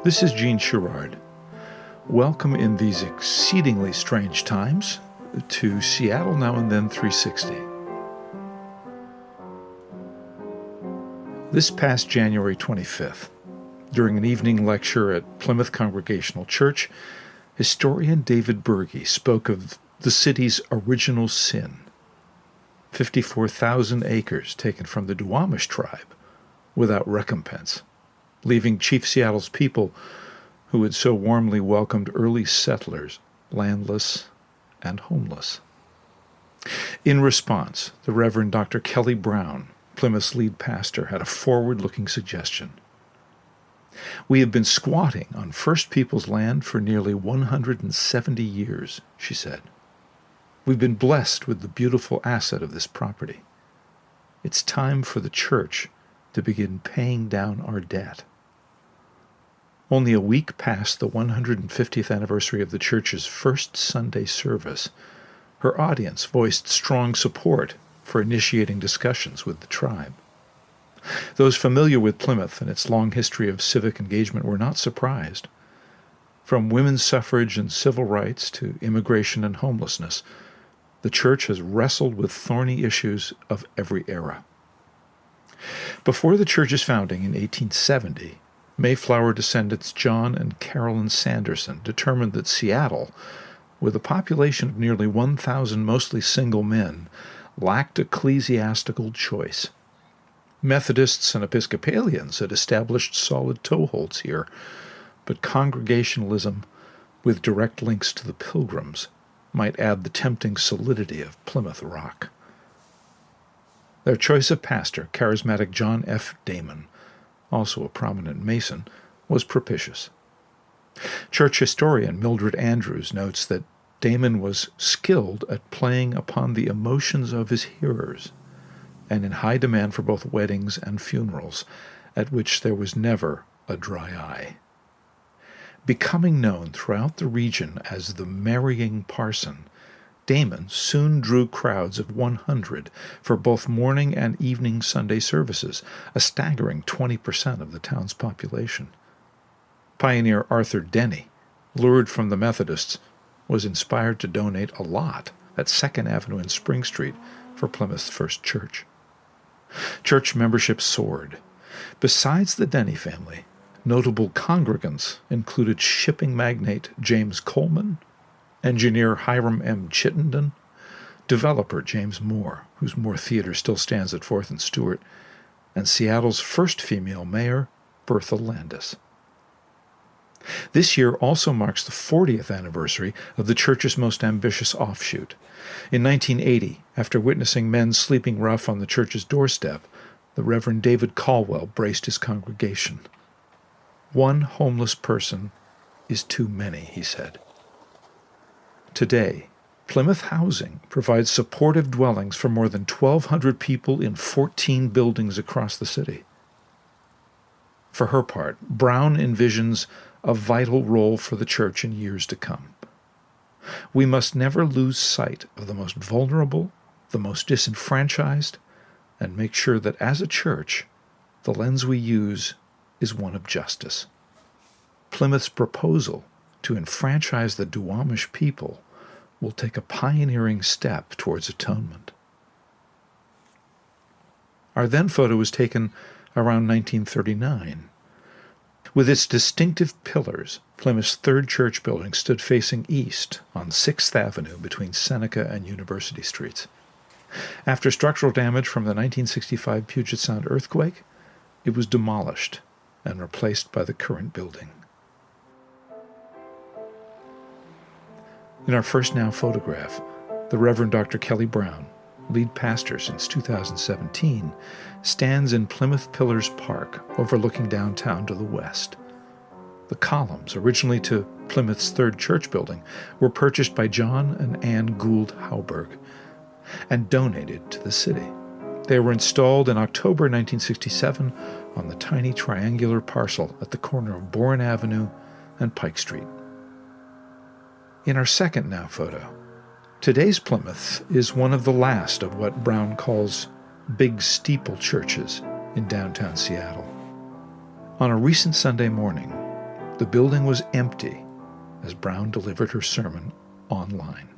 This is Gene Sherrard. Welcome in these exceedingly strange times to Seattle Now and Then 360. This past January 25th, during an evening lecture at Plymouth Congregational Church, historian David Berge spoke of the city's original sin. 54,000 acres taken from the Duwamish Tribe without recompense, leaving Chief Seattle's people, who had so warmly welcomed early settlers, landless and homeless. In response, the Reverend Dr. Kelle Brown, Plymouth's lead pastor, had a forward-looking suggestion. "We have been squatting on First Peoples land for nearly 170 years, she said. We've been blessed with the beautiful asset of this property. It's time for the church to begin paying down our debt." Only a week past the 150th anniversary of the church's first Sunday service, her audience voiced strong support for initiating discussions with the tribe. Those familiar with Plymouth and its long history of civic engagement were not surprised. From women's suffrage and civil rights to immigration and homelessness, the church has wrestled with thorny issues of every era. Before the church's founding in 1870, Mayflower descendants John and Carolyn Sanderson determined that Seattle, with a population of nearly 1,000 mostly single men, lacked ecclesiastical choice. Methodists and Episcopalians had established solid toeholds here, but Congregationalism, with direct links to the Pilgrims, might add the tempting solidity of Plymouth Rock. Their choice of pastor, charismatic John F. Damon, also a prominent Mason, was propitious. Church historian Mildred Andrews notes that Damon was skilled at playing upon the emotions of his hearers, and in high demand for both weddings and funerals, at which there was never a dry eye. Becoming known throughout the region as the marrying parson, Damon soon drew crowds of 100 for both morning and evening Sunday services, a staggering 20% of the town's population. Pioneer Arthur Denny, lured from the Methodists, was inspired to donate a lot at 2nd Avenue and Spring Street for Plymouth's first church. Church membership soared. Besides the Denny family, notable congregants included shipping magnate James Coleman, engineer Hiram M. Chittenden, developer James Moore, whose Moore Theater still stands at 4th and Stewart, and Seattle's first female mayor, Bertha Landis. This year also marks the 40th anniversary of the church's most ambitious offshoot. In 1980, after witnessing men sleeping rough on the church's doorstep, the Reverend David Caldwell braced his congregation. "One homeless person is too many," he said. Today, Plymouth Housing provides supportive dwellings for more than 1,200 people in 14 buildings across the city. For her part, Brown envisions a vital role for the church in years to come. "We must never lose sight of the most vulnerable, the most disenfranchised, and make sure that as a church, the lens we use is one of justice." Plymouth's proposal to enfranchise the Duwamish people will take a pioneering step towards atonement. Our then photo was taken around 1939. With its distinctive pillars, Plymouth's third church building stood facing east on 6th Avenue between Seneca and University Streets. After structural damage from the 1965 Puget Sound earthquake, it was demolished and replaced by the current building. In our first now photograph, the Reverend Dr. Kelle Brown, lead pastor since 2017, stands in Plymouth Pillars Park overlooking downtown to the west. The columns, originally to Plymouth's third church building, were purchased by John and Ann Gould Hauberg and donated to the city. They were installed in October 1967 on the tiny triangular parcel at the corner of Bourne Avenue and Pike Street. In our second now photo, today's Plymouth is one of the last of what Brown calls big steeple churches in downtown Seattle. On a recent Sunday morning, The building was empty as Brown delivered her sermon online.